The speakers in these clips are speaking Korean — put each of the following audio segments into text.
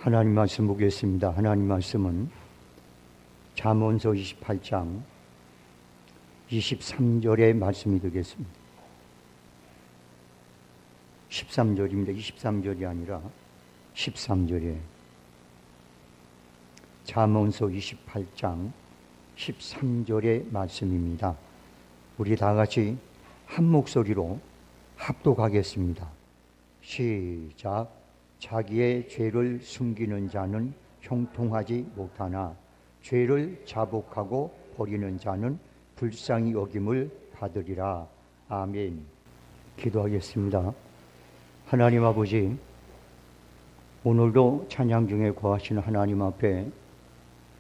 하나님 말씀 보겠습니다. 하나님 말씀은 잠언서 28장 23절의 말씀이 되겠습니다. 13절입니다. 23절이 아니라 13절이에요. 잠언서 28장 13절의 말씀입니다. 우리 다 같이 한 목소리로 합독하겠습니다. 시작. 자기의 죄를 숨기는 자는 형통하지 못하나 죄를 자복하고 버리는 자는 불쌍히 여김을 받으리라. 아멘. 기도하겠습니다. 하나님 아버지, 오늘도 찬양 중에 거하시는 하나님 앞에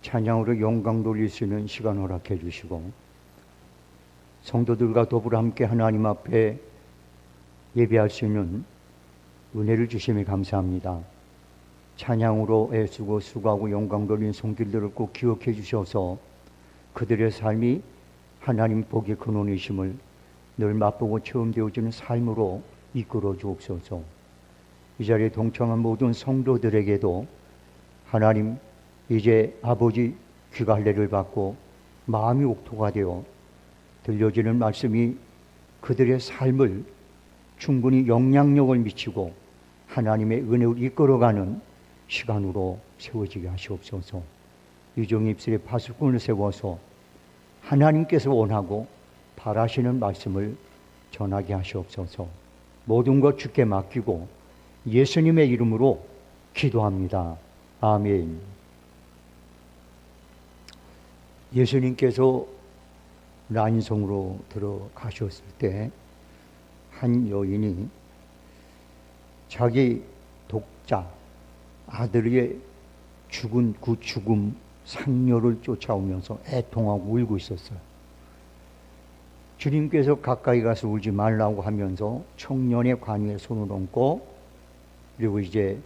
찬양으로 영광 돌릴 수 있는 시간 허락해 주시고, 성도들과 더불어 함께 하나님 앞에 예배할 수 있는 은혜를 주심에 감사합니다. 찬양으로 애쓰고 수고하고 영광 돌린 손길들을 꼭 기억해 주셔서 그들의 삶이 하나님 복의 근원이심을 늘 맛보고 체험되어지는 삶으로 이끌어 주옵소서. 이 자리에 동참한 모든 성도들에게도 하나님, 이제 아버지 귀갈래를 받고 마음이 옥토가 되어 들려지는 말씀이 그들의 삶을 충분히 영향력을 미치고 하나님의 은혜로 이끌어가는 시간으로 세워지게 하시옵소서. 유정의 입술에 파수꾼을 세워서 하나님께서 원하고 바라시는 말씀을 전하게 하시옵소서. 모든 것 주께 맡기고 예수님의 이름으로 기도합니다. 아멘. 예수님께서 란성으로 들어가셨을 때 한 여인이 자기 독자 아들의 죽은 그 죽음 상녀를 쫓아오면서 애통하고 울고 있었어요. 주님께서 가까이 가서 울지 말라고 하면서 청년의 관유에 손을 얹고, 그리고 이제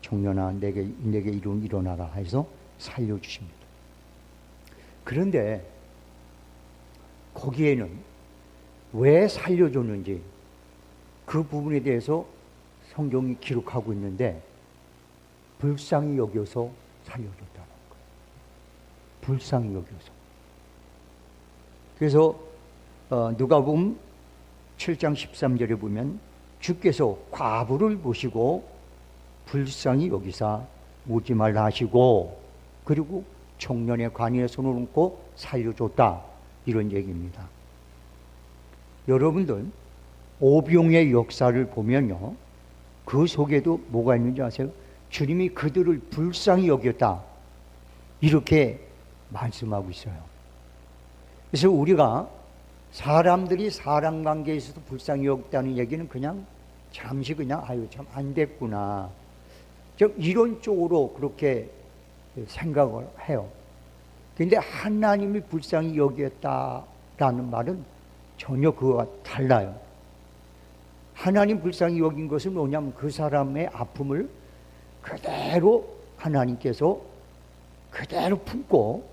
청년아 내게 일어나라 해서 살려주십니다. 그런데 거기에는 왜 살려줬는지 그 부분에 대해서 성경이 기록하고 있는데, 불쌍히 여겨서 살려줬다는 거예요. 불쌍히 여겨서. 그래서 누가복음 7장 13절에 보면 주께서 과부를 보시고 불쌍히 여기사 오지 말라 하시고, 그리고 청년의 관이에 손을 얹고 살려줬다, 이런 얘기입니다. 여러분들 오병의 역사를 보면요, 그 속에도 뭐가 있는지 아세요? 주님이 그들을 불쌍히 여겼다, 이렇게 말씀하고 있어요. 그래서 우리가 사람들이 사람 관계에 있어서 불쌍히 여겼다는 얘기는 그냥 잠시 그냥 아유 참 안 됐구나, 즉 이런 쪽으로 그렇게 생각을 해요. 그런데 하나님이 불쌍히 여겼다라는 말은 전혀 그와 달라요. 하나님 불쌍히 여긴 것은 뭐냐면 그 사람의 아픔을 그대로 하나님께서 그대로 품고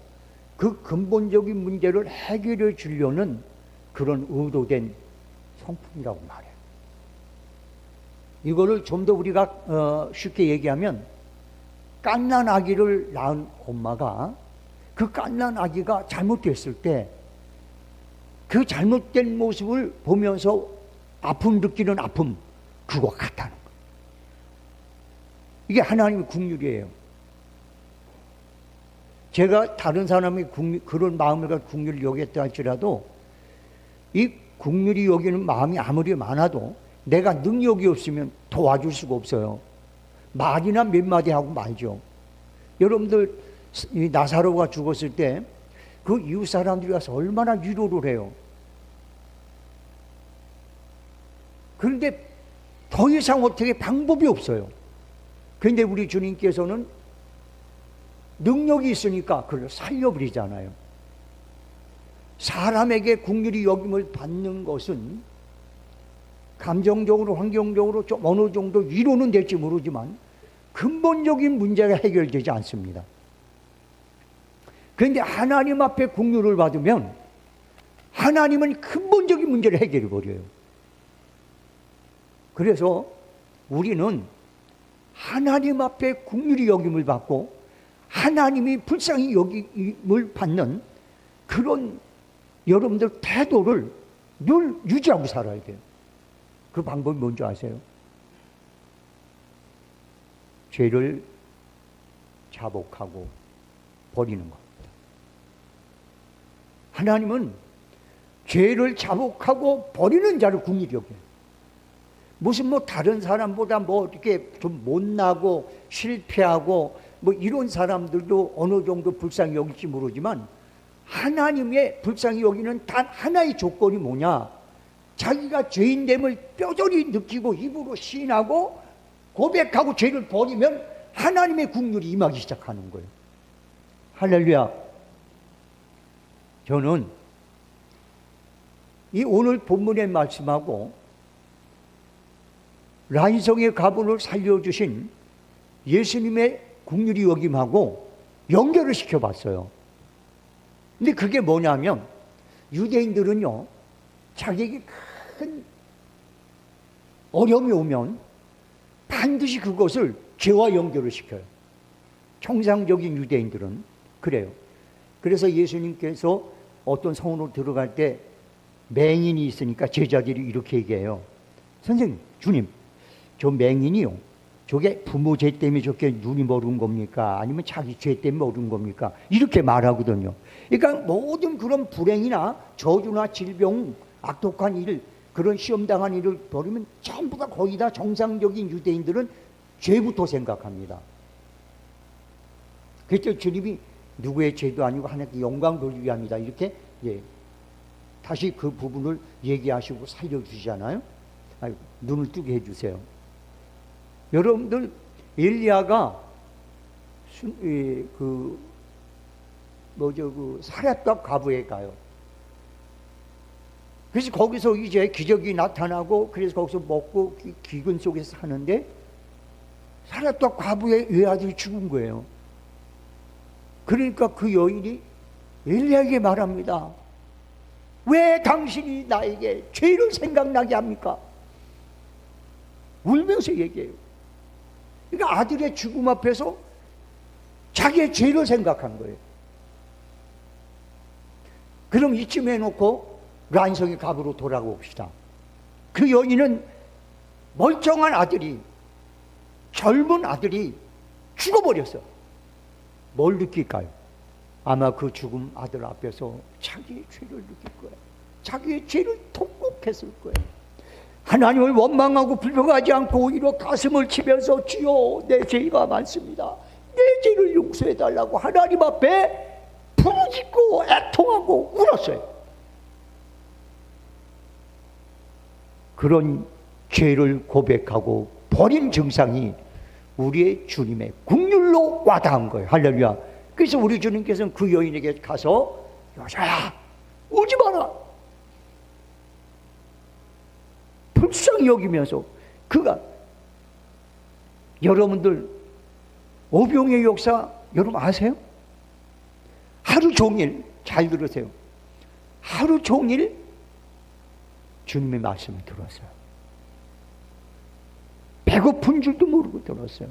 그 근본적인 문제를 해결해 주려는 그런 의도된 성품이라고 말해요. 이거를 좀 더 우리가 쉽게 얘기하면, 갓난 아기를 낳은 엄마가 그 갓난 아기가 잘못됐을 때 그 잘못된 모습을 보면서 아픔 느끼는 아픔, 그거 같다는 거예요. 이게 하나님의 국률이에요. 제가 다른 사람이 그런 마음을 갖고 국률을 여겼다 할지라도 이 국률이 여기는 마음이 아무리 많아도 내가 능력이 없으면 도와줄 수가 없어요. 말이나 몇 마디 하고 말죠. 여러분들 나사로가 죽었을 때 그 이웃 사람들이 와서 얼마나 위로를 해요. 그런데 더 이상 어떻게 방법이 없어요. 그런데 우리 주님께서는 능력이 있으니까 그걸 살려버리잖아요. 사람에게 긍휼히 여김을 받는 것은 감정적으로 환경적으로 좀 어느 정도 위로는 될지 모르지만 근본적인 문제가 해결되지 않습니다. 그런데 하나님 앞에 긍휼을 받으면 하나님은 근본적인 문제를 해결해 버려요. 그래서 우리는 하나님 앞에 긍휼히 여김을 받고 하나님이 불쌍히 여김을 받는 그런 여러분들 태도를 늘 유지하고 살아야 돼요. 그 방법이 뭔지 아세요? 죄를 자복하고 버리는 겁니다. 하나님은 죄를 자복하고 버리는 자를 긍휼히 여겨요. 무슨 뭐 다른 사람보다 뭐 이렇게 좀 못나고 실패하고 뭐 이런 사람들도 어느 정도 불쌍히 여길지 모르지만 하나님의 불쌍히 여기는 단 하나의 조건이 뭐냐? 자기가 죄인됨을 뼈저리 느끼고 입으로 시인하고 고백하고 죄를 버리면 하나님의 긍휼이 임하기 시작하는 거예요. 할렐루야. 저는 이 오늘 본문의 말씀하고 라인성의 가문을 살려주신 예수님의 긍휼히 여김하고 연결을 시켜봤어요. 근데 그게 뭐냐면 유대인들은요, 자기에게 큰 어려움이 오면 반드시 그것을 죄와 연결을 시켜요. 정상적인 유대인들은 그래요. 그래서 예수님께서 어떤 성으로 들어갈 때 맹인이 있으니까 제자들이 이렇게 얘기해요. 선생님, 주님, 저 맹인이요, 저게 부모 죄 때문에 저게 눈이 멀은 겁니까? 아니면 자기 죄 때문에 멀은 겁니까? 이렇게 말하거든요. 그러니까 모든 그런 불행이나 저주나 질병, 악독한 일, 그런 시험당한 일을 벌이면 전부 다 거의 다 정상적인 유대인들은 죄부터 생각합니다. 그래서 주님이 누구의 죄도 아니고 하나님께 영광 돌리기 위함이다, 이렇게 다시 그 부분을 얘기하시고 살려주시잖아요. 눈을 뜨게 해주세요. 여러분들, 엘리야가 사렙답 과부에 가요. 그래서 거기서 이제 기적이 나타나고, 그래서 거기서 먹고 기근 속에서 사는데 사렙답 과부의 외아들이 죽은 거예요. 그러니까 그 여인이 엘리야에게 말합니다. 왜 당신이 나에게 죄를 생각나게 합니까? 울면서 얘기해요. 그러니까 아들의 죽음 앞에서 자기의 죄를 생각한 거예요. 그럼 이쯤 해놓고 란성의 갑으로 돌아옵시다. 그 여인은 멀쩡한 아들이, 젊은 아들이 죽어버렸어. 뭘 느낄까요? 아마 그 죽음 아들 앞에서 자기의 죄를 느낄 거예요. 자기의 죄를 통곡했을 거예요. 하나님을 원망하고 불평하지 않고 오히려 가슴을 치면서 주여, 내 죄가 많습니다, 내 죄를 용서해달라고 하나님 앞에 부르짖고 애통하고 울었어요. 그런 죄를 고백하고 버린 증상이 우리의 주님의 긍휼로 와닿은 거예요. 할렐루야. 그래서 우리 주님께서는 그 여인에게 가서, 여자야, 오지 마라, 불쌍히 여기면서, 그가, 여러분들 오병의 역사 여러분 아세요? 하루 종일, 잘 들으세요, 하루 종일 주님의 말씀을 들었어요. 배고픈 줄도 모르고 들었어요.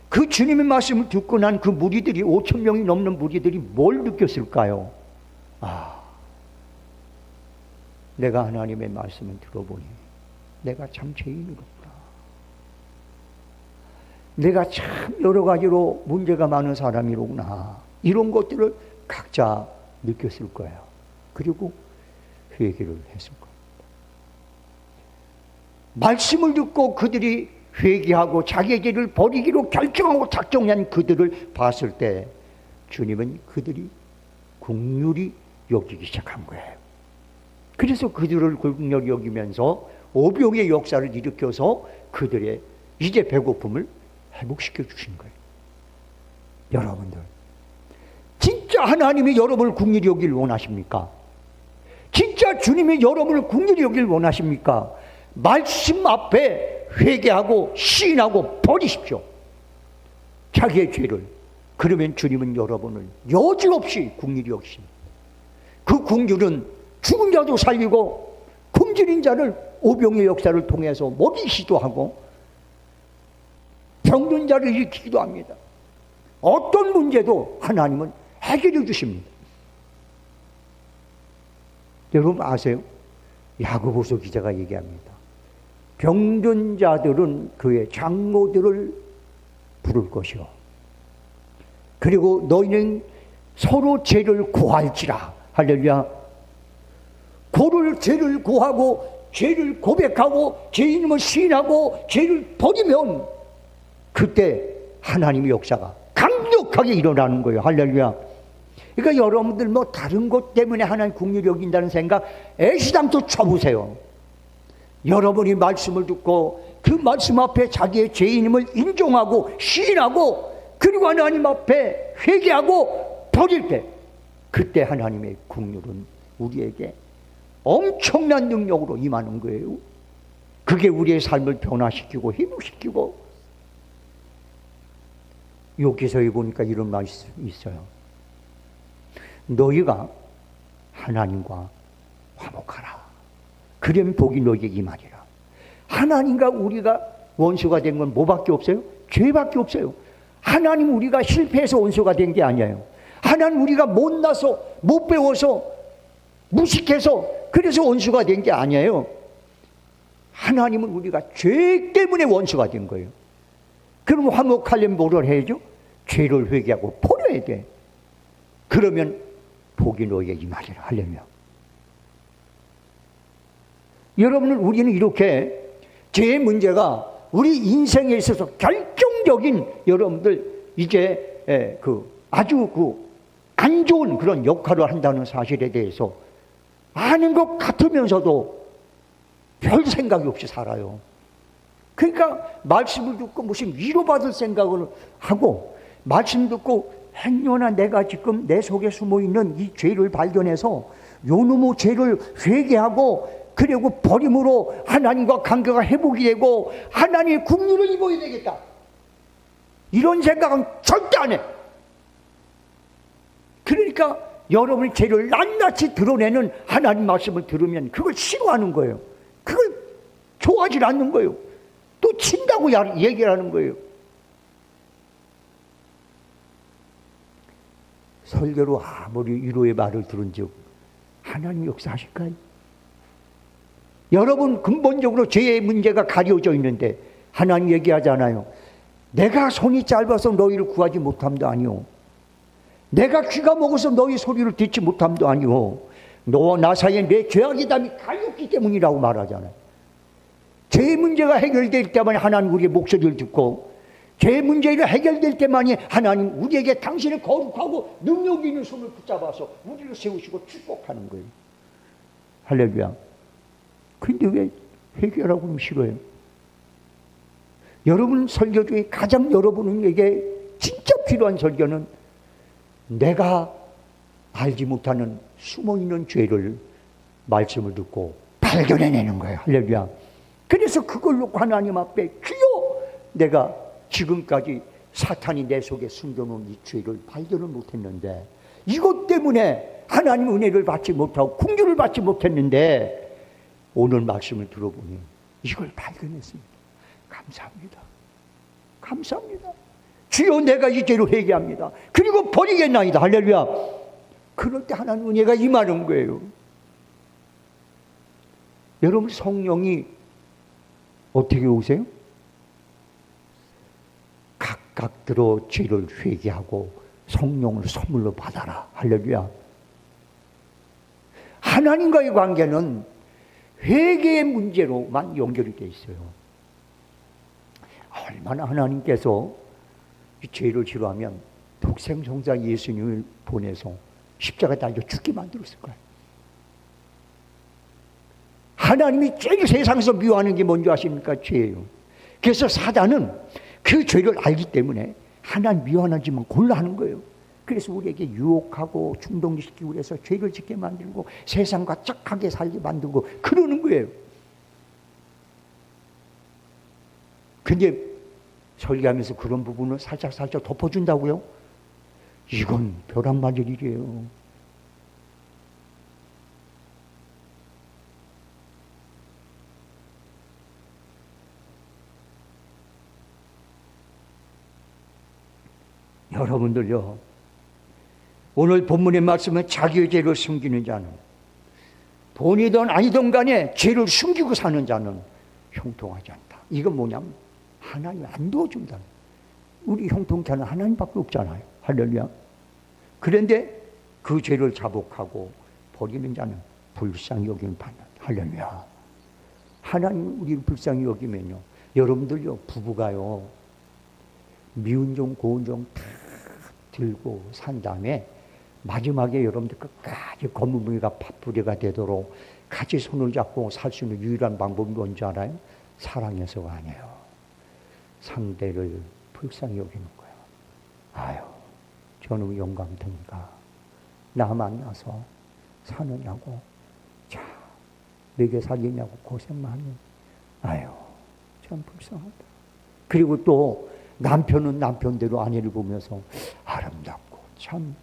그 주님의 말씀을 듣고 난 그 무리들이, 5천 명이 넘는 무리들이 뭘 느꼈을까요? 내가 하나님의 말씀을 들어보니 내가 참 죄인이구나, 내가 참 여러 가지로 문제가 많은 사람이로구나, 이런 것들을 각자 느꼈을 거예요. 그리고 회개를 했을 겁니다. 말씀을 듣고 그들이 회개하고 자기의 죄를 버리기로 결정하고 작정한 그들을 봤을 때 주님은 그들이 긍휼히 여기기 시작한 거예요. 그래서 그들을 긍휼히 여기면서 오병의 역사를 일으켜서 그들의 이제 배고픔을 회복시켜 주신 거예요. 여러분들, 진짜 하나님이 여러분을 긍휼히 여길 원하십니까? 진짜 주님이 여러분을 긍휼히 여길 원하십니까? 말씀 앞에 회개하고 시인하고 버리십시오, 자기의 죄를. 그러면 주님은 여러분을 여지없이 긍휼히 여기십니다. 그 긍휼은 죽은 자도 살리고 굶주린 자를 오병의 역사를 통해서 먹이기도 하고 병든 자를 일으키기도 합니다. 어떤 문제도 하나님은 해결해 주십니다. 여러분 아세요? 야고보서 기자가 얘기합니다. 병든 자들은 그의 장로들을 부를 것이요. 그리고 너희는 서로 죄를 고할지라. 할렐루야. 고를 죄를 고하고 죄를 고백하고 죄인임을 시인하고 죄를 버리면 그때 하나님의 역사가 강력하게 일어나는 거예요. 할렐루야. 그러니까 여러분들 뭐 다른 것 때문에 하나님 긍휼히 여긴다는 생각 애시당초 쳐보세요. 여러분이 말씀을 듣고 그 말씀 앞에 자기의 죄인임을 인정하고 시인하고 그리고 하나님 앞에 회개하고 버릴 때 그때 하나님의 긍휼은 우리에게 엄청난 능력으로 임하는 거예요. 그게 우리의 삶을 변화시키고 회복시키고. 여기서에 보니까 이런 말이 있어요. 너희가 하나님과 화목하라. 그러면 복이 너희에게 임하리라. 하나님과 우리가 원수가 된 건 뭐밖에 없어요? 죄밖에 없어요. 하나님 우리가 실패해서 원수가 된 게 아니에요. 하나님 우리가 못나서 못 배워서 무식해서 그래서 원수가 된 게 아니에요. 하나님은 우리가 죄 때문에 원수가 된 거예요. 그럼 화목하려면 뭐를 해야죠? 죄를 회개하고 버려야 돼. 그러면 복이 너희에게 임하리라. 하려면 여러분은 우리는 이렇게 죄의 문제가 우리 인생에 있어서 결정적인 여러분들 이제 아주 안 좋은 그런 역할을 한다는 사실에 대해서 아는 것 같으면서도 별 생각이 없이 살아요. 그러니까 말씀을 듣고 무슨 위로받을 생각을 하고 말씀 듣고 행여나 내가 지금 내 속에 숨어있는 이 죄를 발견해서 요놈의 죄를 회개하고 그리고 버림으로 하나님과 관계가 회복이 되고 하나님의 긍휼을 입어야 되겠다. 이런 생각은 절대 안 해. 그러니까 여러분의 죄를 낱낱이 드러내는 하나님 말씀을 들으면 그걸 싫어하는 거예요. 그걸 좋아하지 않는 거예요. 또 친다고 얘기를 하는 거예요. 설교로 아무리 위로의 말을 들은 즉 하나님 역사하실까요? 여러분 근본적으로 죄의 문제가 가려져 있는데 하나님 얘기하잖아요. 내가 손이 짧아서 너희를 구하지 못함도 아니오. 내가 귀가 먹어서 너희 소리를 듣지 못함도 아니오. 너와 나 사이에 내 죄악의 담이 가렵기 때문이라고 말하잖아요. 죄의 문제가 해결될 때만 하나님 우리의 목소리를 듣고 죄의 문제가 해결될 때만이 하나님 우리에게 당신의 거룩하고 능력 있는 손을 붙잡아서 우리를 세우시고 축복하는 거예요. 할렐루야. 근데 왜 회개하라고 하면 싫어요? 여러분 설교 중에 가장 여러분에게 진짜 필요한 설교는 내가 알지 못하는 숨어있는 죄를 말씀을 듣고 발견해내는 거예요. 할렐루야. 그래서 그걸 놓고 하나님 앞에 주여 내가 지금까지 사탄이 내 속에 숨겨놓은 이 죄를 발견을 못했는데 이것 때문에 하나님 은혜를 받지 못하고 긍휼을 받지 못했는데 오늘 말씀을 들어보니 이걸 발견했습니다. 감사합니다. 감사합니다. 주여 내가 이 죄를 회개합니다. 그리고 버리겠나이다. 할렐루야. 그럴 때 하나님 은혜가 임하는 거예요. 여러분 성령이 어떻게 오세요? 각각 들어 죄를 회개하고 성령을 선물로 받아라. 할렐루야. 하나님과의 관계는 회개의 문제로만 연결이 되어 있어요. 얼마나 하나님께서 이 죄를 싫어하면 독생성자 예수님을 보내서 십자가에 달려 죽게 만들었을 거예요. 하나님이 제일 세상에서 미워하는 게 뭔지 아십니까? 죄예요. 그래서 사단은 그 죄를 알기 때문에 하나님 미워하는 짓만 골라 하는 거예요. 그래서 우리에게 유혹하고 충동시키고 그래서 죄를 짓게 만들고 세상과 짝하게 살게 만들고 그러는 거예요. 근데 설교하면서 그런 부분을 살짝 덮어준다고요? 이건 벼락 맞을 일이에요. 여러분들요, 오늘 본문의 말씀은 자기의 죄를 숨기는 자는, 돈이든 아니든 간에 죄를 숨기고 사는 자는 형통하지 않다. 이건 뭐냐면 하나님 안 도와준다. 우리 형통자는 하나님밖에 없잖아요. 할렐루야. 그런데 그 죄를 자복하고 버리는 자는 불쌍히 여김을 받는다. 할렐루야. 하나님 우리를 불쌍히 여기면요, 여러분들요, 부부가요, 미운 종 고운 종 다 들고 산 다음에 마지막에 여러분들 끝까지 검은무늬가 팥뿌리가 되도록 같이 손을 잡고 살 수 있는 유일한 방법이 뭔지 알아요? 사랑해서가 아니에요. 상대를 불쌍히 여기는 거예요. 아유, 저놈 영감탱이가 나 만나서 사느냐고, 자, 먹여 살리냐고 고생만 하니, 아유, 참 불쌍하다. 그리고 또 남편은 남편대로 아내를 보면서 아름답고 참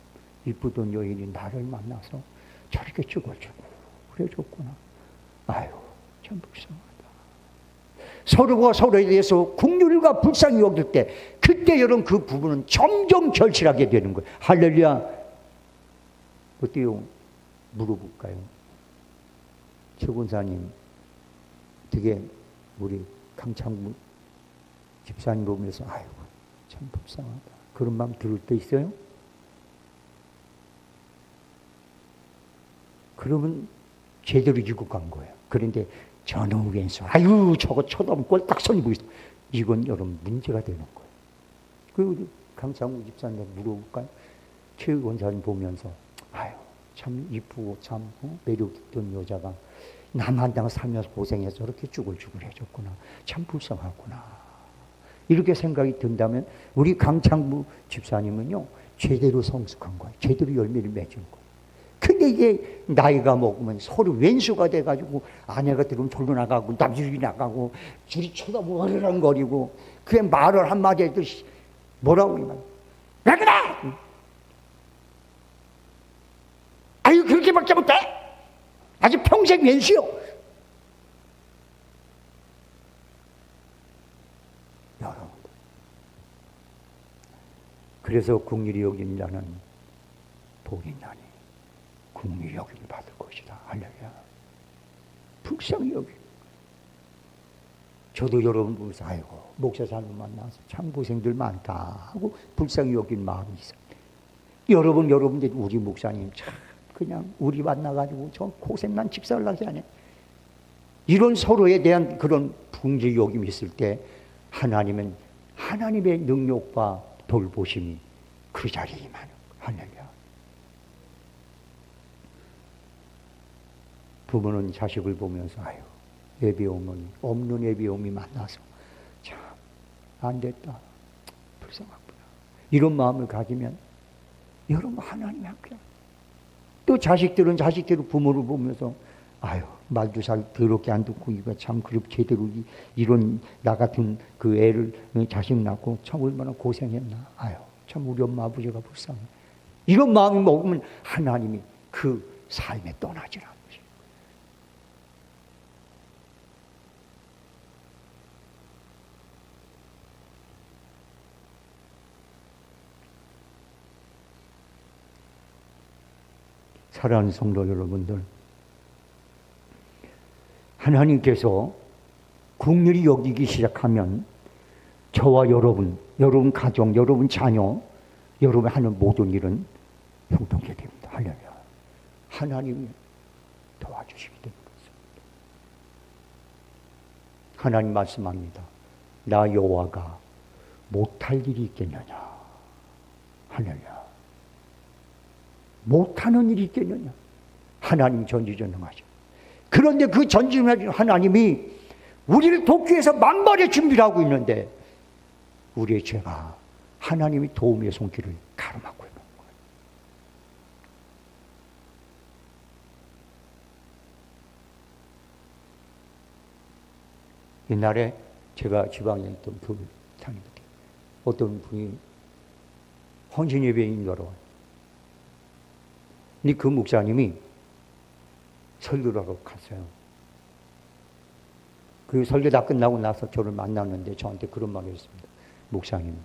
이쁘던 여인이 나를 만나서 저렇게 쭈글쭈글 그래줬구나. 아유, 참 불쌍하다. 서로가 서로에 대해서 긍휼과 불쌍히 여길 때, 그때 여러분 그 부부는 점점 절실하게 되는 거예요. 할렐루야. 어때요? 물어볼까요? 최 권사님, 되게 우리 강창무 집사님 보면서 아이고 참 불쌍하다, 그런 마음 들을 때 있어요? 그러면 제대로 유급한 거예요. 그런데 저놈 왼수, 아유 저거 쳐다보면 꼴딱 손이 있어. 이건 여러분 문제가 되는 거예요. 그 우리 강창우 집사님 물어볼까요? 최 원사님 보면서 아유 참 이쁘고 참 매력 있던 여자가 남한 당 살면서 고생해서 저렇게 쭈글쭈글 해줬구나, 참 불쌍하구나, 이렇게 생각이 든다면 우리 강창부 집사님은요 제대로 성숙한 거예요. 제대로 열매를 맺은 거예요. 근데 이게 나이가 먹으면 서로 왼수가 돼가지고 아내가 들으면 졸로 나가고 남들이 나가고 둘이 쳐다보고 어르렁거리고, 그게 말을 한마디 해도 뭐라고 하면 왜 그래? 아유 그렇게밖에 못해? 아주 평생 왼수요. 여러분, 그래서 긍휼히 여기는 자는 복이 있나니 긍휼히 여김을 받을 것이다. 할렐루야. 불쌍히 여기. 저도 여러분 보면서 아이고 목사 잘못 만나서 참 고생들 많다 하고 불쌍히 여긴 마음이 있어요. 여러분들 우리 목사님 참 그냥 우리 만나가지고 저 고생난 집사를 하네. 이런 서로에 대한 그런 긍휼히 여김이 있을 때 하나님은 하나님의 능력과 돌보심이 그 자리에 임하는 거예요. 할렐루야. 부모는 자식을 보면서 아유 애비어머니, 없는 애비어머니 만나서 참 안됐다, 불쌍하구나, 이런 마음을 가지면 여러분 하나님이 함께. 또 자식들은 자식대로 부모를 보면서 아유 말도 잘 더럽게 안 듣고 이거 참 그렇게 제대로 이런 나 같은 그 애를 자식 낳고 참 얼마나 고생했나, 아유 참 우리 엄마 아버지가 불쌍해, 이런 마음이 먹으면 하나님이 그 삶에 떠나질 않아요. 사랑하는 성도 여러분들, 하나님께서 긍휼히 여기기 시작하면 저와 여러분, 여러분 가정, 여러분 자녀, 여러분 하는 모든 일은 형통하게 됩니다. 할렐루야. 하나님이 도와주시기 때문에 그렇습니다. 하나님 말씀합니다. 나 여호와가 못할 일이 있겠느냐. 할렐루야. 못하는 일이 있겠느냐. 하나님 전지전능하죠. 그런데 그 전지전능하신 하나님이 우리를 돕기 위해서 만발의 준비를 하고 있는데 우리의 죄가 하나님이 도움의 손길을 가로막고 있는 거예요. 옛날에 제가 지방에 있던 교회 다닐 때 어떤 분이 헌신 예배인 줄 알아요. 근데 그 목사님이 설교를 하러 갔어요. 그 설교 다 끝나고 나서 저를 만났는데 저한테 그런 말을 했습니다. 목사님,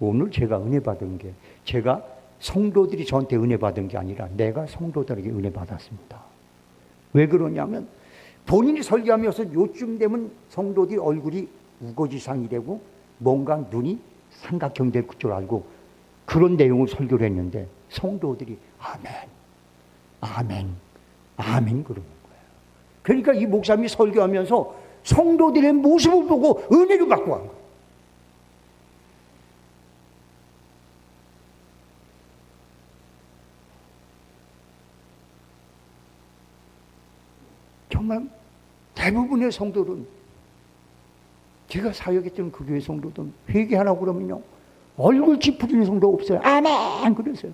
오늘 제가 은혜 받은 게, 제가 성도들이 저한테 은혜 받은 게 아니라 내가 성도들에게 은혜 받았습니다. 왜 그러냐면 본인이 설교하면서 요쯤 되면 성도들이 얼굴이 우거지상이 되고 뭔가 눈이 삼각형 될 줄 알고 그런 내용을 설교를 했는데 성도들이 아멘, 아멘, 아멘 그러는 거예요. 그러니까 이 목사님이 설교하면서 성도들의 모습을 보고 은혜를 받고 간 거예요. 정말 대부분의 성도들은, 제가 사역했던 그 교회 성도들은 회개하라고 그러면요 얼굴 찌푸리는 성도 없어요. 아멘 그러세요.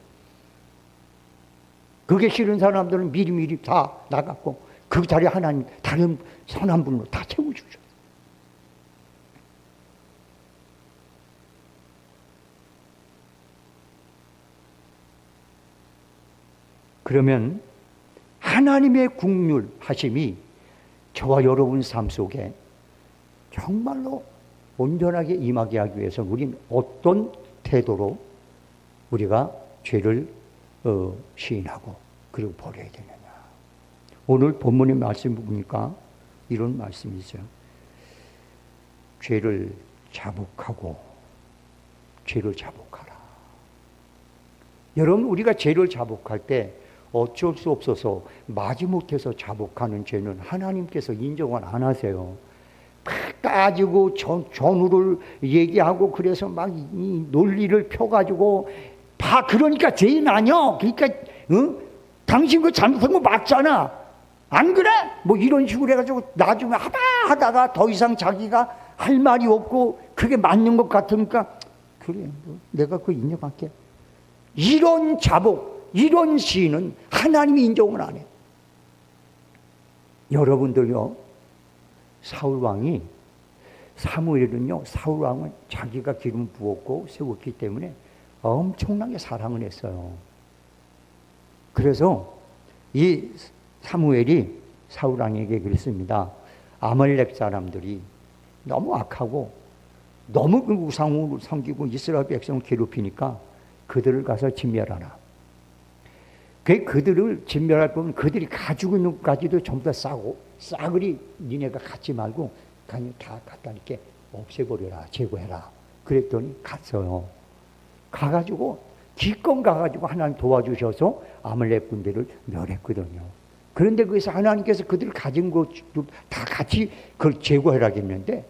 그게 싫은 사람들은 미리미리 다 나갔고 그 자리에 하나님 다른 선한 분으로 다 채워주죠. 그러면 하나님의 국률하심이 저와 여러분 삶 속에 정말로 온전하게 임하게 하기 위해서 우리는 어떤 태도로 우리가 죄를 시인하고 그리고 버려야 되느냐. 오늘 본문의 말씀 보니까 이런 말씀이 있어요. 죄를 자복하고 죄를 자복하라. 여러분, 우리가 죄를 자복할 때 어쩔 수 없어서 마지못해서 자복하는 죄는 하나님께서 인정을 안 하세요. 따지고 전후를 얘기하고 그래서 막 이 논리를 펴가지고 그러니까 죄인 아니야. 그러니까 당신 그 잘못한 거 맞잖아. 안 그래? 뭐 이런 식으로 해가지고 나중에 하다가 더 이상 자기가 할 말이 없고 그게 맞는 것 같으니까 그래, 내가 그거 인정할게. 이런 자복, 이런 시인은 하나님이 인정을 안 해요. 여러분들요, 사울왕이, 사무엘은요, 사울왕은 자기가 기름 부었고 세웠기 때문에 엄청나게 사랑을 했어요. 그래서 이 사무엘이 사울왕에게 그랬습니다. 아말렉 사람들이 너무 악하고 너무 그 우상을 섬기고 이스라엘 백성을 괴롭히니까 그들을 가서 진멸하라. 그들을 진멸할 거면 그들이 가지고 있는 것까지도 전부 다 싸그리 니네가 갖지 말고 그냥 다 갖다 이렇게 없애버려라, 제거해라. 그랬더니 갔어요. 가가지고 기껏 가가지고 하나님 도와주셔서 아말렉 군대를 멸했거든요. 그런데 거기서 하나님께서 그들 가진 것도 다 같이 그걸 제거해라겠는데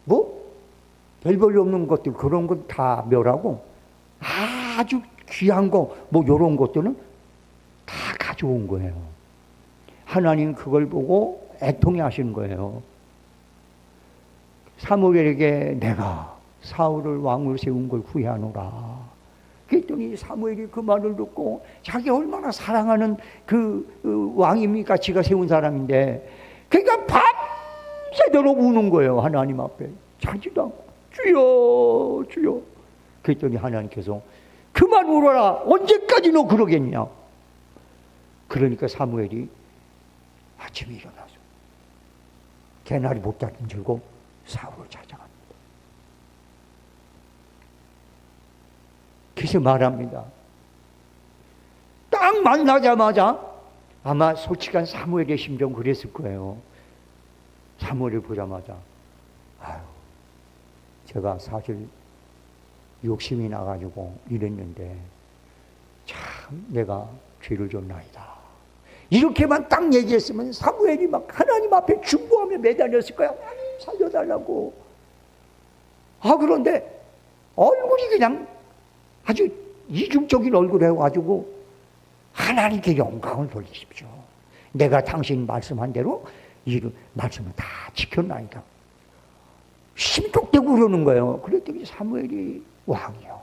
뭐 별 볼일 없는 것들 그런 건 다 멸하고 아주 귀한 거 뭐 이런 것들은 다 가져온 거예요. 하나님 그걸 보고 애통해 하시는 거예요. 사무엘에게 내가 사울을 왕으로 세운 걸 후회하노라. 그랬더니 사무엘이 그 말을 듣고 자기 얼마나 사랑하는 그 왕입니까? 지가 세운 사람인데 그러니까 밤새도록 우는 거예요. 하나님 앞에 자지도 않고 주여 주여. 그랬더니 하나님께서 그만 울어라. 언제까지 너 그러겠냐. 그러니까 사무엘이 아침에 일어나서 개나리 목다리 들고 사울을 찾아갑니다. 그래서 말합니다. 딱 만나자마자 아마 솔직한 사무엘의 심정 그랬을 거예요. 사무엘을 보자마자 아유, 제가 사실 욕심이 나가지고 이랬는데 참 내가 죄를 졌나이다. 이렇게만 딱 얘기했으면 사무엘이 막 하나님 앞에 중보하며 매달렸을 거야. 하나님 살려달라고. 그런데 얼굴이 그냥 아주 이중적인 얼굴을 해가지고 하나님께 영광을 돌리십시오. 내가 당신 말씀한 대로 이 말씀을 다 지켰나이다. 심독되고 그러는 거예요. 그랬더니 사무엘이 왕이요.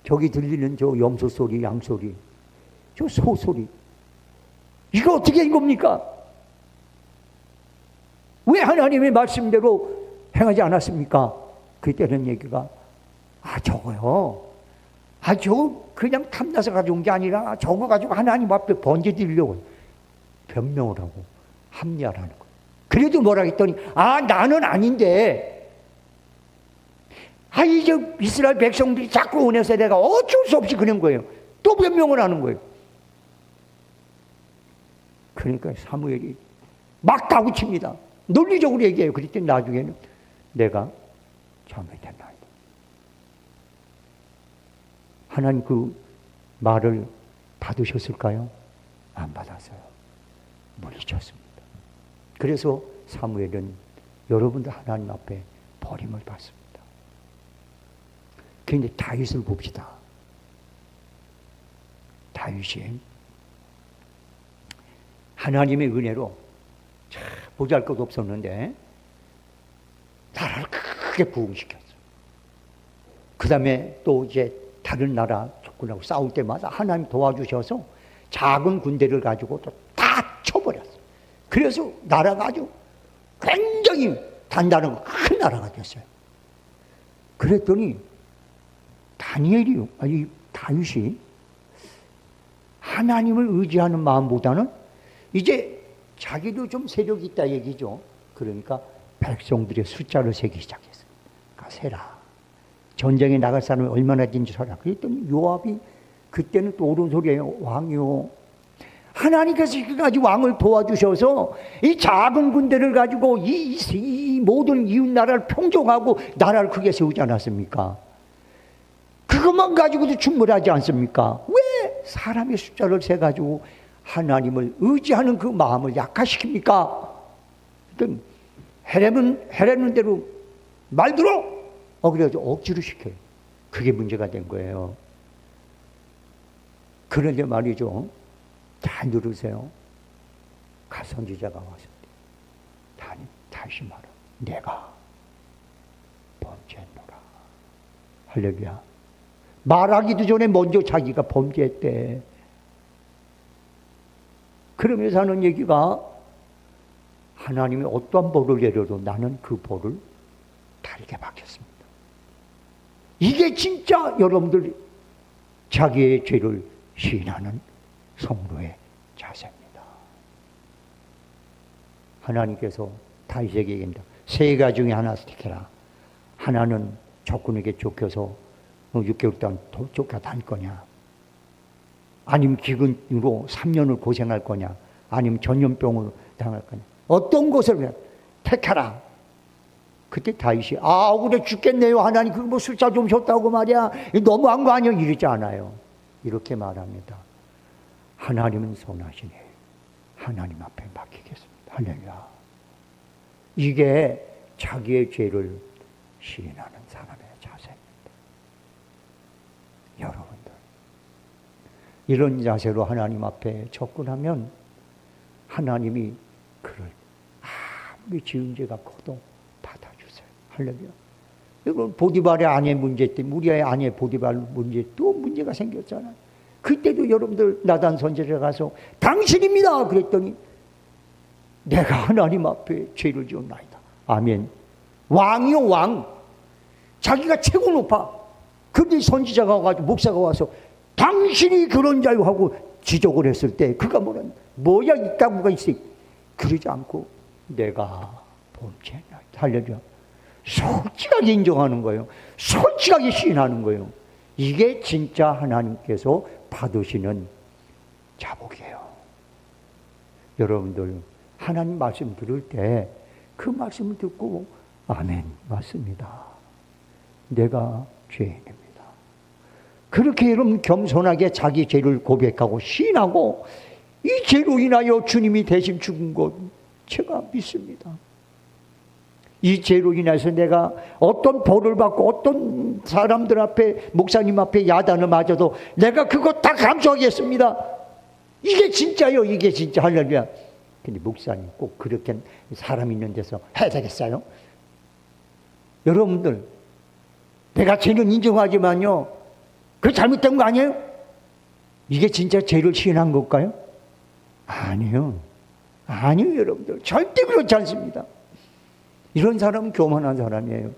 저기 들리는 저 염소 소리, 양 소리, 저 소 소리, 이거 어떻게 된 겁니까? 왜 하나님의 말씀대로 행하지 않았습니까? 그때는 얘기가 저거요. 저거 그냥 탐나서 가져온 게 아니라 저거 가지고 하나님 앞에 번제드리려고 변명을 하고 합리화를 하는 거예요. 그래도 뭐라 했더니 나는 아닌데 이제 이스라엘 백성들이 자꾸 원해서 내가 어쩔 수 없이 그런 거예요. 또 변명을 하는 거예요. 그러니까 사무엘이 막 다구칩니다. 논리적으로 얘기해요. 그랬더니 나중에는 내가 잘못했나이다. 하나님 그 말을 받으셨을까요? 안 받았어요. 물리쳤습니다. 그래서 사무엘은 여러분들 하나님 앞에 버림을 받습니다. 그런데 다윗을 봅시다. 다윗이 하나님의 은혜로 참 보잘것 없었는데 나라를 크게 부흥시켰어. 그 다음에 또 이제 다른 나라 적군하고 싸울 때마다 하나님 도와주셔서 작은 군대를 가지고 또 다 쳐버렸어. 그래서 나라가 아주 굉장히 단단하고 큰 나라가 됐어요. 그랬더니 다윗이 하나님을 의지하는 마음보다는 이제 자기도 좀 세력이 있다 얘기죠. 그러니까 백성들의 숫자를 세기 시작했어요. 세라. 전쟁에 나갈 사람이 얼마나 된지 서라. 그랬더니 요압이 그때는 또 옳은 소리예요. 왕이요. 하나님께서 지금까지 왕을 도와주셔서 이 작은 군대를 가지고 이 모든 이웃 나라를 평정하고 나라를 크게 세우지 않았습니까? 그것만 가지고도 충분하지 않습니까? 왜 사람의 숫자를 세가지고 하나님을 의지하는 그 마음을 약화시킵니까? 그러니까 해라는 대로 말 들어! 그래가지고 억지로 시켜요. 그게 문제가 된 거예요. 그런데 말이죠. 잘 들으세요. 가선지자가 왔을 때 다시 말하. 내가 범죄했노라. 할렐루야. 말하기도 전에 먼저 자기가 범죄했대. 그러면서 하는 얘기가 하나님이 어떠한 벌을 내려도 나는 그 벌을 다르게 받겠습니다. 이게 진짜 여러분들 자기의 죄를 시인하는 성도의 자세입니다. 하나님께서 다윗에게 얘기합니다. 세 가지 중에 하나 선택해라. 하나는 적군에게 쫓겨서 6개월 동안 쫓겨 다닐 거냐, 아니면 기근으로 3년을 고생할 거냐, 아니면 전염병으로 당할 거냐. 어떤 것을 택하라. 그때 다윗이 억울해 죽겠네요. 하나님 그거 뭐 숫자 좀 줬다고 말이야. 너무한 거 아니야? 이러지 않아요. 이렇게 말합니다. 하나님은 선하시네. 하나님 앞에 맡기겠습니다. 할렐루야. 이게 자기의 죄를 시인하는 사람의 자세입니다. 여러분들 이런 자세로 하나님 앞에 접근하면 하나님이 그를 아무리 지은 죄가 커도 받아주세요. 할렐루야. 이건 보디발의 아내 문제 때문에 우리의 아내 보디발 문제 또 문제가 생겼잖아요. 그때도 여러분들 나단 선지자가 가서 당신입니다 그랬더니 내가 하나님 앞에 죄를 지었나이다. 아멘. 왕이요 왕. 자기가 최고 높아. 그런데 선지자가 와가지고 목사가 와서 당신이 그런 자요 하고 지적을 했을 때 그가 뭐야 있다고가 있어. 그러지 않고 내가 범죄했나이다. 할렐루야. 솔직하게 인정하는 거예요. 솔직하게 시인하는 거예요. 이게 진짜 하나님께서 받으시는 자복이에요. 여러분들 하나님 말씀 들을 때 그 말씀을 듣고 아멘 맞습니다. 내가 죄인입니다. 그렇게 여러분 겸손하게 자기 죄를 고백하고 시인하고 이 죄로 인하여 주님이 대신 죽은 것 제가 믿습니다. 이 죄로 인해서 내가 어떤 벌을 받고 어떤 사람들 앞에 목사님 앞에 야단을 맞아도 내가 그거 다 감수하겠습니다. 이게 진짜요. 이게 진짜. 할렐루야. 근데 목사님 꼭 그렇게 사람 있는 데서 해야 되겠어요? 여러분들 내가 죄는 인정하지만요 그게 잘못된 거 아니에요? 이게 진짜 죄를 시인한 걸까요? 아니요. 아니요 여러분들 절대 그렇지 않습니다. 이런 사람은 교만한 사람이에요.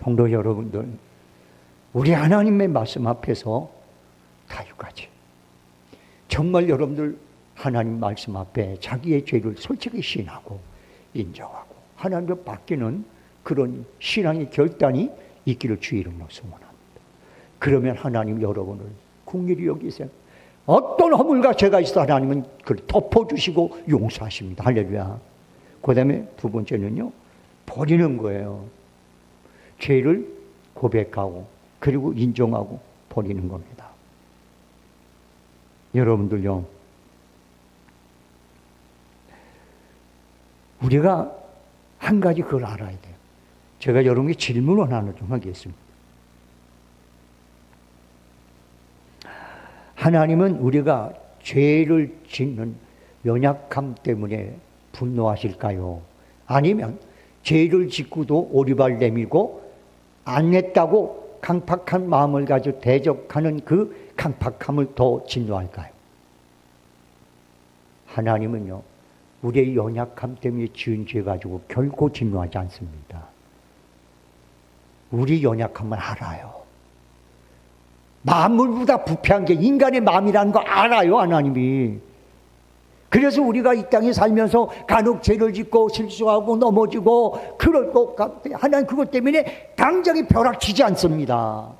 성도 여러분들, 우리 하나님의 말씀 앞에서 다윗같이 정말 여러분들 하나님 말씀 앞에 자기의 죄를 솔직히 시인하고 인정하고 하나님을 받기는 그런 신앙의 결단이 있기를 주의 이름으로 소원합니다. 그러면 하나님 여러분을 긍휼히 여기세요. 어떤 허물과 죄가 있어 하나님은 그걸 덮어주시고 용서하십니다. 할렐루야. 그 다음에 두 번째는요, 버리는 거예요. 죄를 고백하고 그리고 인정하고 버리는 겁니다. 여러분들요, 우리가 한 가지 그걸 알아야 돼요. 제가 여러분께 질문을 하나 좀 하겠습니다. 하나님은 우리가 죄를 짓는 연약함 때문에 분노하실까요? 아니면 죄를 짓고도 오리발 내밀고 안 했다고 강팍한 마음을 가지고 대적하는 그 강팍함을 더 진노할까요? 하나님은요, 우리의 연약함 때문에 지은 죄 가지고 결코 진노하지 않습니다. 우리 연약함을 알아요. 만물보다 부패한 게 인간의 마음이라는 거 알아요, 하나님이. 그래서 우리가 이 땅에 살면서 간혹 죄를 짓고 실수하고 넘어지고 그럴 것 같아요. 하나님 그것 때문에 당장에 벼락치지 않습니다.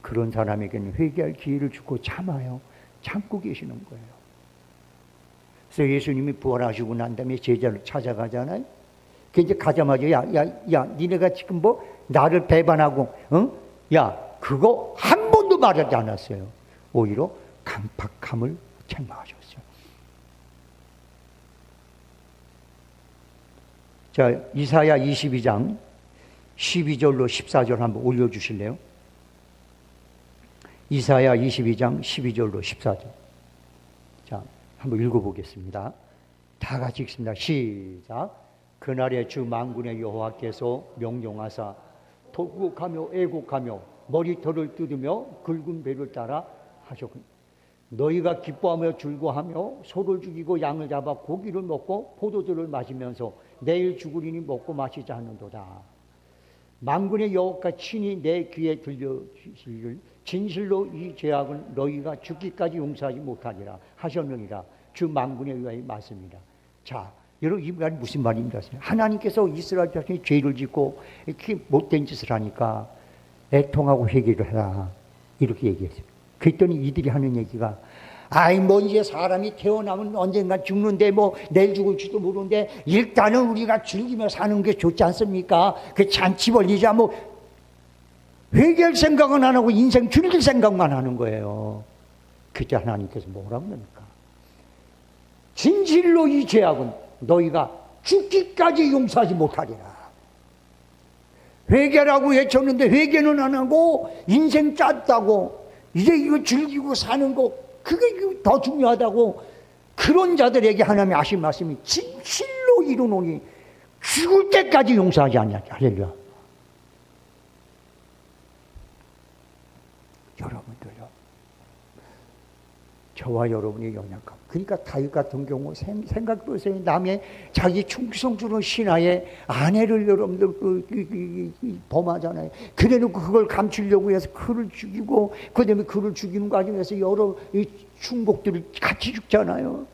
그런 사람에게는 회개할 기회를 주고 참아요. 참고 계시는 거예요. 그래서 예수님이 부활하시고 난 다음에 제자를 찾아가잖아요. 그 이제 가자마자 야, 니네가 지금 뭐 나를 배반하고, 야, 그거 한 번도 말하지 않았어요. 오히려 강팍함을 책망하셨어요. 자, 이사야 22장 12절로 14절 한번 올려주실래요? 이사야 22장 12절로 14절. 자, 한번 읽어보겠습니다. 다 같이 읽습니다. 시작. 그날에 주 만군의 여호와께서 명령하사 도곡하며 애곡하며 머리털을 뜯으며 굵은 배를 따라 하셨군. 너희가 기뻐하며 즐거하며 소를 죽이고 양을 잡아 고기를 먹고 포도주를 마시면서 내일 죽으리니 먹고 마시지 않는도다. 만군의 여호와가 친히 내 귀에 들려주시기를 진실로 이 죄악은 너희가 죽기까지 용서하지 못하리라 하셨느니라. 주 만군의 여호와의 말씀이라. 자, 여러분 이 말이 무슨 말인지 아세요? 하나님께서 이스라엘 자신이 죄를 짓고 이렇게 못된 짓을 하니까 애통하고 회개를 해라 이렇게 얘기했어요. 그랬더니 이들이 하는 얘기가 아이 뭐 이제 사람이 태어나면 언젠가 죽는데 뭐 내일 죽을지도 모르는데 일단은 우리가 즐기며 사는 게 좋지 않습니까? 그 잔치 벌리자 뭐 회개할 생각은 안 하고 인생 즐길 생각만 하는 거예요. 그때 하나님께서 뭐라고 합니까? 진실로 이 죄악은 너희가 죽기까지 용서하지 못하리라. 회개라고 외쳤는데 회개는 안 하고 인생 짧다고 이제 이거 즐기고 사는 거 그게 더 중요하다고 그런 자들에게 하나님이 하신 말씀이 진실로 이루노니 죽을 때까지 용서하지 않냐. 할렐루야. 여러분들요, 저와 여러분의 연약함. 그러니까 다윗 같은 경우 생각해보세요. 남의 자기 충성스러운 신하의 아내를 여러분들 범하잖아요. 그래놓고 그걸 감추려고 해서 그를 죽이고 그 다음에 그를 죽이는 과정에서 여러 충복들을 같이 죽잖아요.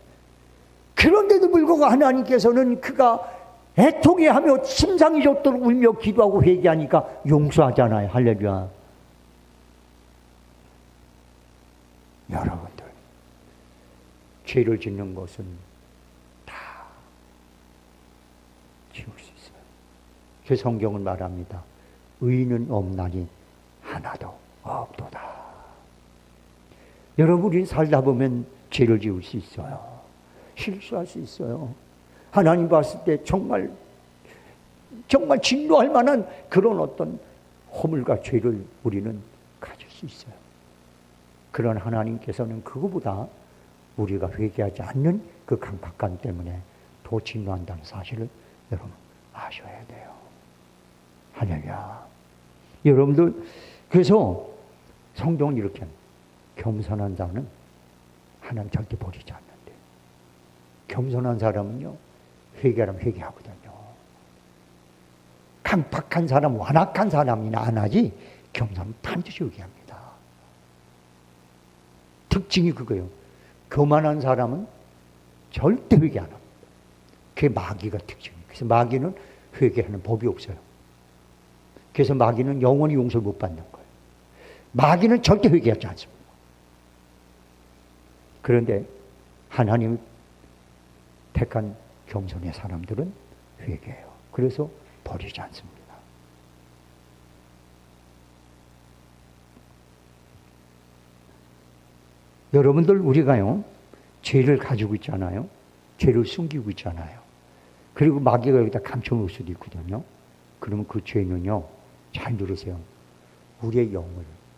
그런데도 불구하고 하나님께서는 그가 애통해 하며 심상이 좋도록 울며 기도하고 회개하니까 용서하잖아요. 할렐루야. 여러분들, 죄를 짓는 것은 다 지울 수 있어요. 그 성경은 말합니다. 의인은 없나니 하나도 없도다. 여러분, 우리 살다 보면 죄를 지을 수 있어요. 실수할 수 있어요. 하나님 봤을 때 정말 진노할 만한 그런 어떤 허물과 죄를 우리는 가질 수 있어요. 그런 하나님께서는 그거보다 우리가 회개하지 않는 그 강팍감 때문에 더 진노한다는 사실을 여러분 아셔야 돼요. 할렐루야. 여러분들, 그래서 성경은 이렇게 합니다. 겸손한 자는 하나님 절대 버리지 않는데, 겸손한 사람은요 회개하면 회개하거든요. 강팍한 사람, 완악한 사람이나 안 하지 겸손은 반드시 회개합니다. 특징이 그거예요. 교만한 사람은 절대 회개 안 합니다. 그게 마귀가 특징이에요. 그래서 마귀는 회개하는 법이 없어요. 그래서 마귀는 영원히 용서를 못 받는 거예요. 마귀는 절대 회개하지 않습니다. 그런데 하나님이 택한 겸손의 사람들은 회개해요. 그래서 버리지 않습니다. 여러분들, 우리가요, 죄를 가지고 있잖아요. 죄를 숨기고 있잖아요. 그리고 마귀가 여기다 감춰놓을 수도 있거든요. 그러면 그 죄는요, 잘 들으세요, 우리의 영을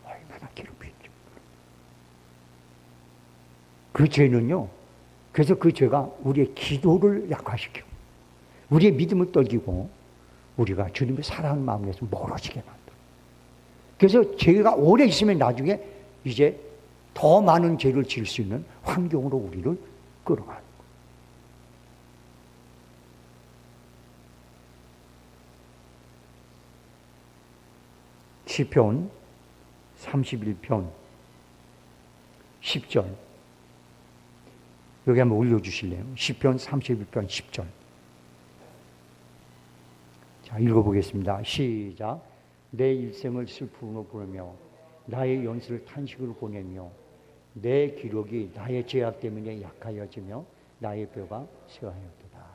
얼마나 괴롭히죠. 그 죄는요, 그래서 그 죄가 우리의 기도를 약화시켜, 우리의 믿음을 떨기고, 우리가 주님을 사랑하는 마음에서 멀어지게 만들어. 그래서 죄가 오래 있으면 나중에 이제 더 많은 죄를 지을 수 있는 환경으로 우리를 끌어가는 거예요. 시편 31편 10절, 여기 한번 올려주실래요? 시편 31편 10절. 자, 읽어보겠습니다. 시작. 내 일생을 슬픔으로 보내며 나의 연수를 탄식으로 보내며 내 기록이 나의 죄악 때문에 약하여지며 나의 뼈가 쇠하였도다.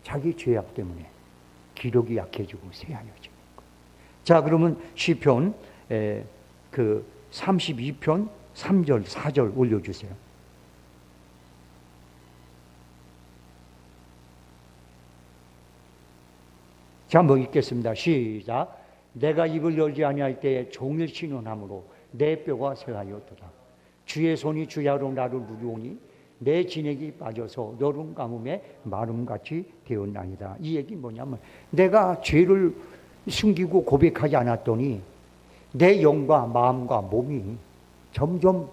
자기 죄악 때문에 기록이 약해지고 쇠하여지는 거예요. 자, 그러면 시편 그 32편 3절 4절 올려주세요. 자, 한번 읽겠습니다. 시작. 내가 입을 열지 아니할 때에 종일 신원함으로 내 뼈가 쇠하였도다. 주의 손이 주야로 나를 누르오니 내 진액이 빠져서 여름 가뭄에 마름같이 되었나이다. 이 얘기 뭐냐면, 내가 죄를 숨기고 고백하지 않았더니 내 영과 마음과 몸이 점점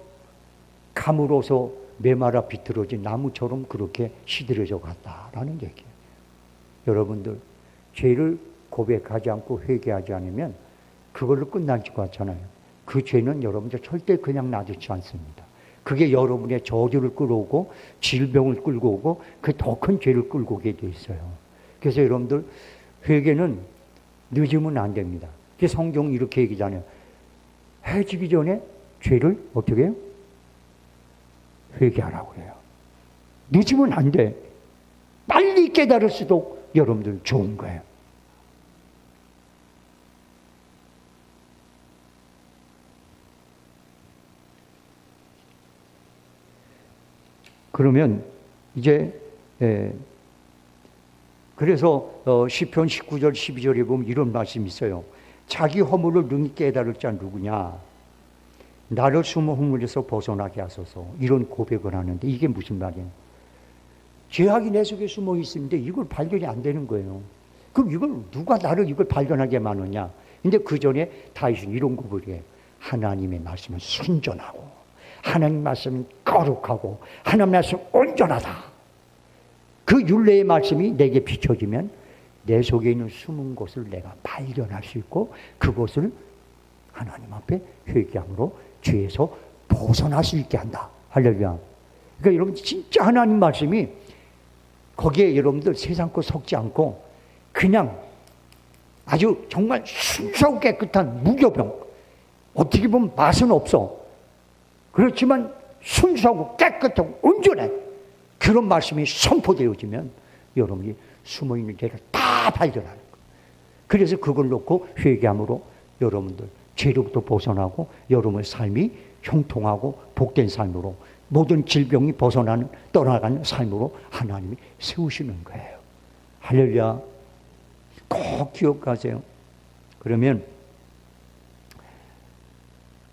감으로서 메마라 비틀어진 나무처럼 그렇게 시들어져 갔다라는 얘기예요. 여러분들, 죄를 고백하지 않고 회개하지 않으면 그걸로 끝날 것 같잖아요. 그 죄는 여러분들 절대 그냥 놔두지 않습니다. 그게 여러분의 저주를 끌어오고 질병을 끌고 오고 그 더 큰 죄를 끌고 오게 돼 있어요. 그래서 여러분들, 회개는 늦으면 안 됩니다. 성경이 이렇게 얘기잖아요. 해 지기 전에 죄를 어떻게 해요? 회개하라고 해요. 늦으면 안 돼. 빨리 깨달을수록 여러분들 좋은 거예요. 그러면 이제 그래서 시편 19절 12절에 보면 이런 말씀이 있어요. 자기 허물을 능히 깨달을 자는 누구냐? 나를 숨은 허물에서 벗어나게 하소서. 이런 고백을 하는데 이게 무슨 말이에요? 죄악이 내 속에 숨어 있는데 이걸 발견이 안 되는 거예요. 그럼 이걸 누가 나를 이걸 발견하게 하느냐? 근데 그 전에 다윗은 이런 고백을 해요. 하나님의 말씀은 순전하고 하나님 말씀은 거룩하고 하나님 말씀은 온전하다. 그 율례의 말씀이 내게 비춰지면 내 속에 있는 숨은 곳을 내가 발견할 수 있고 그곳을 하나님 앞에 회개함으로 죄에서 벗어날 수 있게 한다. 할렐루야. 그러니까 여러분, 진짜 하나님 말씀이 거기에 여러분들 세상 거 섞지 않고 그냥 아주 정말 순수하고 깨끗한 무교병, 어떻게 보면 맛은 없어. 그렇지만 순수하고 깨끗하고 온전해. 그런 말씀이 선포되어지면 여러분이 숨어있는 죄를 다 발견하는 거예요. 그래서 그걸 놓고 회개함으로 여러분들 죄로부터 벗어나고 여러분의 삶이 형통하고 복된 삶으로, 모든 질병이 벗어나는 떠나가는 삶으로 하나님이 세우시는 거예요. 할렐루야. 꼭 기억하세요. 그러면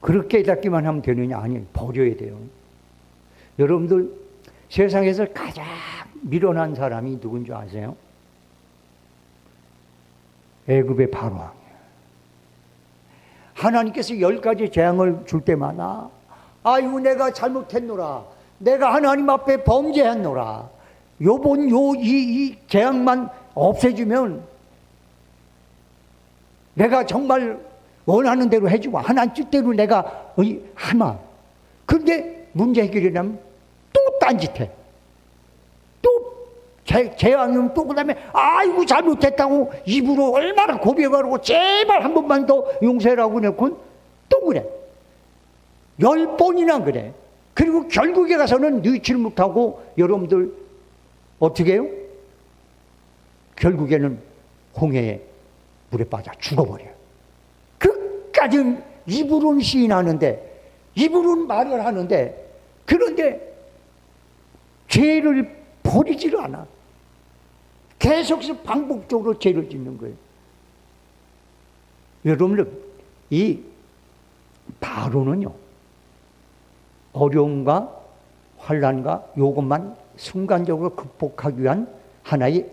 그렇게 깨닫기만 하면 되느냐? 아니, 버려야 돼요. 여러분들, 세상에서 가장 미련한 사람이 누군지 아세요? 애굽의 바로왕. 하나님께서 10가지 재앙을 줄 때마다 아이고 내가 잘못했노라, 내가 하나님 앞에 범죄했노라, 요번 이 재앙만 없애주면 내가 정말 원하는 대로 해주고 하나님 뜻대로 내가 하마. 그런데 문제 해결이라면 또 딴짓해. 또 재앙이면 또 그 다음에 아이고 잘못했다고 입으로 얼마나 고백하고 제발 한 번만 더 용서해라고 그랬건 또 그래. 10번이나 그래. 그리고 결국에 가서는 뉘질 못하고 여러분들 어떻게 해요? 결국에는 홍해에 물에 빠져 죽어버려요. 끝까지 입으로는 시인하는데, 입으로는 말을 하는데, 그런데 죄를 버리지를 않아. 계속해서 반복적으로 죄를 짓는 거예요. 여러분들, 이 바로는요, 어려움과 환난과 이것만 순간적으로 극복하기 위한 하나의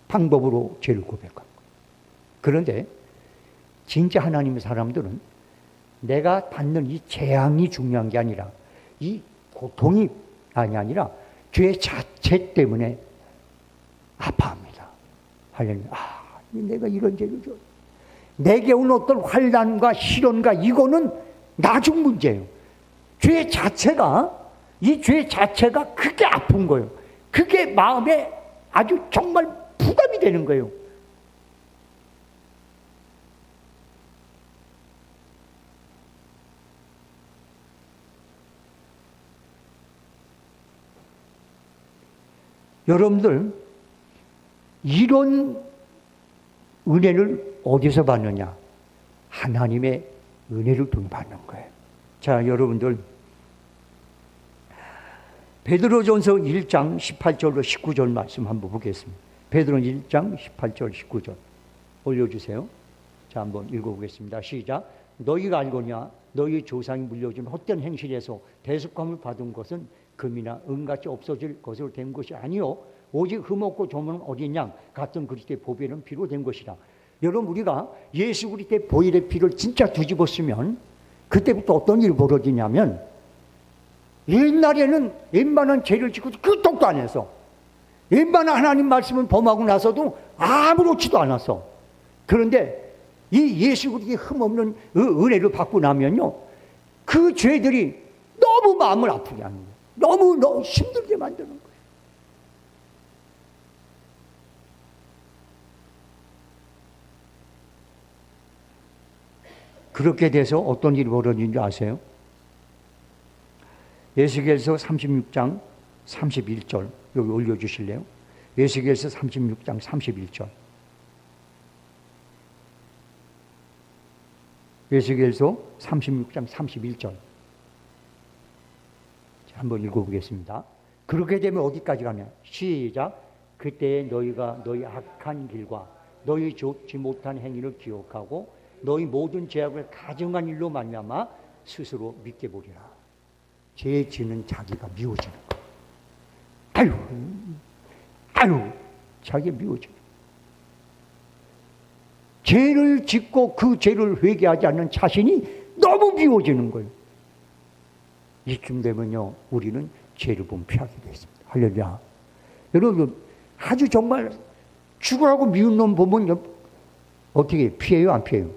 방법으로 죄를 고백한 거예요. 그런데 진짜 하나님의 사람들은 내가 받는 이 재앙이 중요한 게 아니라, 이 고통이 아니라 죄 자체 때문에 아파합니다. 할렐루야. 내가 이런 죄를 줘. 내게 온 어떤 환난과 시련과 이거는 나중 문제예요. 죄 자체가, 이 죄 자체가 그게 아픈 거예요. 그게 마음에 아주 정말 부담이 되는 거예요. 여러분들, 이런 은혜를 어디서 받느냐? 하나님의 은혜를 통해 받는 거예요. 자, 여러분들, 베드로전서 1장 18절로 19절 말씀 한번 보겠습니다. 베드로 1장 18절 19절 올려주세요. 자, 한번 읽어보겠습니다. 시작. 너희가 알거냐? 너희 조상이 물려준 헛된 행실에서 대속함을 받은 것은 금이나 은같이 없어질 것으로 된 것이 아니요 오직 흠없고 조문 어린 양 같은 그리스도의 보배는 피로 된 것이라. 여러분, 우리가 예수 그리스도의 보혈의 피를 진짜 뒤집었으면 그때부터 어떤 일이 벌어지냐면, 옛날에는 웬만한 죄를 짓고도 끄떡도 안 해서, 웬만한 하나님 말씀을 범하고 나서도 아무렇지도 않았어. 그런데 이 예수 그리스도의 흠없는 은혜를 받고 나면요, 그 죄들이 너무 마음을 아프게 하는 거예요. 너무 힘들게 만드는 거예요. 그렇게 돼서 어떤 일이 벌어진 줄 아세요? 에스겔서 36장 31절 여기 올려주실래요? 에스겔서 36장 31절. 에스겔서 36장 31절. 한번 읽어보겠습니다. 그렇게 되면 어디까지 가냐? 시작. 그때 너희가 너희 악한 길과 너희 좋지 못한 행위를 기억하고 너희 모든 죄악을 가정한 일로 말미암아 스스로 믿게 보리라. 죄 지는 자기가 미워지는 거예요. 아유, 자기가 미워지는 거예요. 죄를 짓고 그 죄를 회개하지 않는 자신이 너무 미워지는 거예요. 이쯤 되면요, 우리는 죄를 보면 피하게 되어 있습니다. 할렐루야. 여러분, 아주 정말 죽으라고 미운 놈 보면 어떻게 피해요? 안 피해요?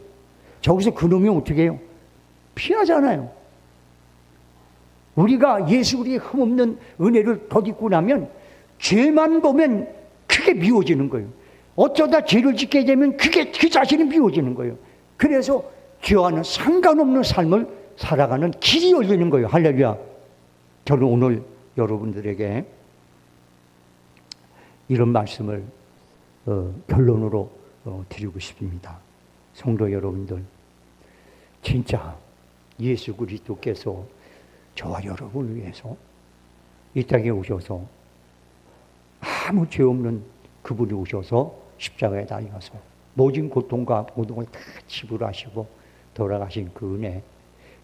저기서 그놈이 어떻게 해요? 피하잖아요. 우리가 예수 그리스도의 흠없는 은혜를 덧입고 나면 죄만 보면 크게 미워지는 거예요. 어쩌다 죄를 짓게 되면 그게 그 자신이 미워지는 거예요. 그래서 죄와는 상관없는 삶을 살아가는 길이 열리는 거예요. 할렐루야. 저는 오늘 여러분들에게 이런 말씀을 결론으로 드리고 싶습니다. 성도 여러분들, 진짜 예수 그리스도께서 저와 여러분을 위해서 이 땅에 오셔서 아무 죄 없는 그분이 오셔서 십자가에 달려서 모든 고통과 모든 걸 다 지불하시고 돌아가신 그 은혜,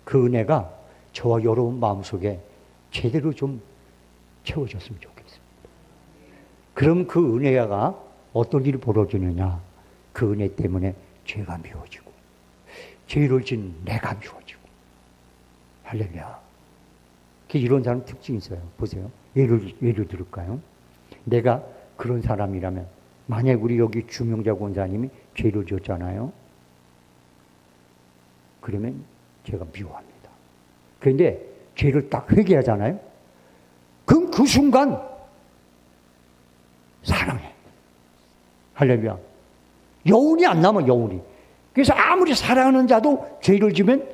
그 은혜가 저와 여러분 마음속에 제대로 좀 채워졌으면 좋겠습니다. 그럼 그 은혜가 어떤 일이 벌어지느냐? 그 은혜 때문에 죄가 미워지고 죄를 진 내가 미워지고. 할렐루야. 이런 사람 특징이 있어요. 보세요. 예를 들을까요? 내가 그런 사람이라면, 만약 우리 여기 주명자 권사님이 죄를 지었잖아요. 그러면 제가 미워합니다. 그런데 죄를 딱 회개하잖아요. 그럼 그 순간 사랑해. 할렐루야. 여운이 안 남아, 여운이. 그래서 아무리 사랑하는 자도 죄를 지면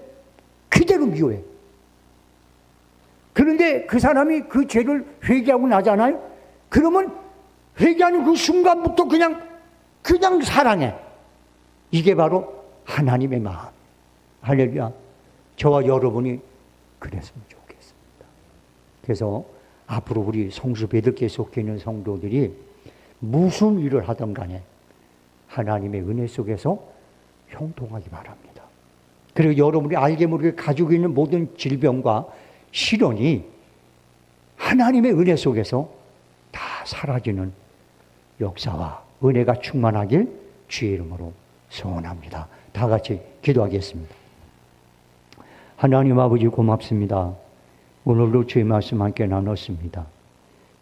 그대로 미워해. 그런데 그 사람이 그 죄를 회개하고 나잖아요. 그러면 회개하는 그 순간부터 그냥 사랑해. 이게 바로 하나님의 마음. 할렐루야. 저와 여러분이 그랬으면 좋겠습니다. 그래서 앞으로 우리 성수배들께 속해 있는 성도들이 무슨 일을 하든 간에 하나님의 은혜 속에서 형통하기 바랍니다. 그리고 여러분이 알게 모르게 가지고 있는 모든 질병과 시련이 하나님의 은혜 속에서 다 사라지는 역사와 은혜가 충만하길 주의 이름으로 소원합니다. 다 같이 기도하겠습니다. 하나님 아버지 고맙습니다. 오늘도 주의 말씀 함께 나눴습니다.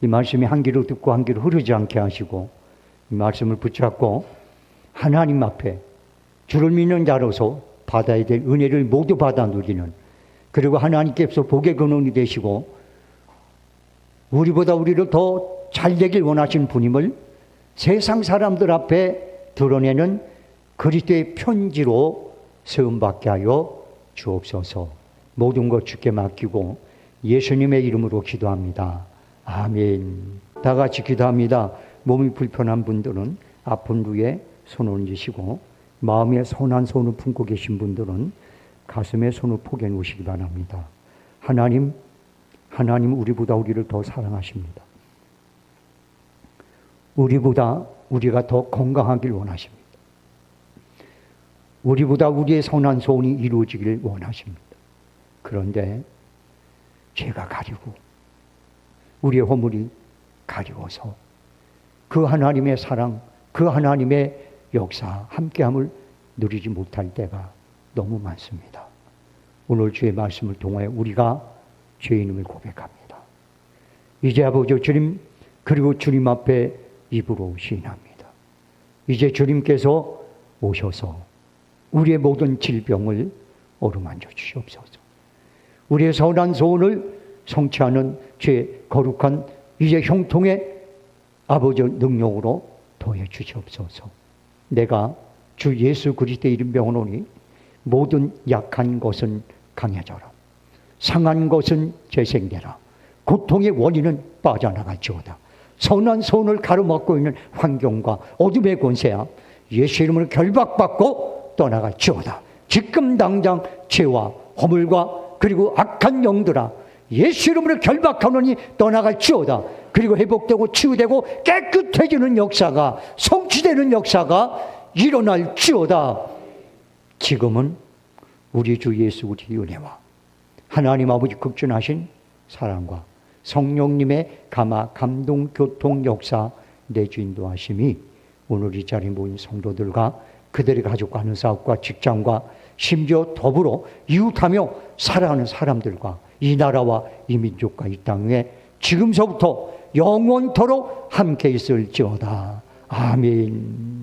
이 말씀이 한 귀로 듣고 한 귀로 흐르지 않게 하시고 이 말씀을 붙잡고 하나님 앞에 주를 믿는 자로서 받아야 될 은혜를 모두 받아 누리는, 그리고 하나님께서 복의 근원이 되시고 우리보다 우리를 더 잘되길 원하시는 분임을 세상 사람들 앞에 드러내는 그리스도의 편지로 세움받게 하여 주옵소서. 모든 것 주께 맡기고 예수님의 이름으로 기도합니다. 아멘. 다 같이 기도합니다. 몸이 불편한 분들은 아픈 부위에 손을 얹으시고, 마음에 선한 손을 품고 계신 분들은 가슴에 손을 포개 놓으시기 바랍니다. 하나님 우리보다 우리를 더 사랑하십니다. 우리보다 우리가 더 건강하길 원하십니다. 우리보다 우리의 선한 소원이 이루어지길 원하십니다. 그런데 죄가 가리고 우리의 허물이 가리워서 그 하나님의 사랑, 그 하나님의 역사, 함께함을 누리지 못할 때가 너무 많습니다. 오늘 주의 말씀을 통하여 우리가 죄인임을 고백합니다. 이제 아버지 주님, 그리고 주님 앞에 입으로 시인합니다. 이제 주님께서 오셔서 우리의 모든 질병을 어루만져 주시옵소서. 우리의 선한 소원을 성취하는 주의 거룩한 이제 형통의 아버지 능력으로 더해 주시옵소서. 내가 주 예수 그리스도의 이름 병원오니 모든 약한 것은 강해져라. 상한 것은 재생되라. 고통의 원인은 빠져나갈지어다. 선한 소원을 가로막고 있는 환경과 어둠의 권세야 예수 이름으로 결박받고 떠나갈지어다. 지금 당장 죄와 허물과 그리고 악한 영들아, 예수 이름으로 결박하노니 떠나갈지어다. 그리고 회복되고 치유되고 깨끗해지는 역사가, 성취되는 역사가 일어날지어다. 지금은 우리 주 예수 그리스도의 은혜와 하나님 아버지 극진하신 사랑과 성령님의 감동, 교통, 역사, 내주 인도하심이 오늘 이 자리에 모인 성도들과 그들의 가족과 하는 사업과 직장과 심지어 더불어 이웃하며 살아가는 사람들과 이 나라와 이 민족과 이 땅에 지금서부터 영원토록 함께 있을지어다. 아멘.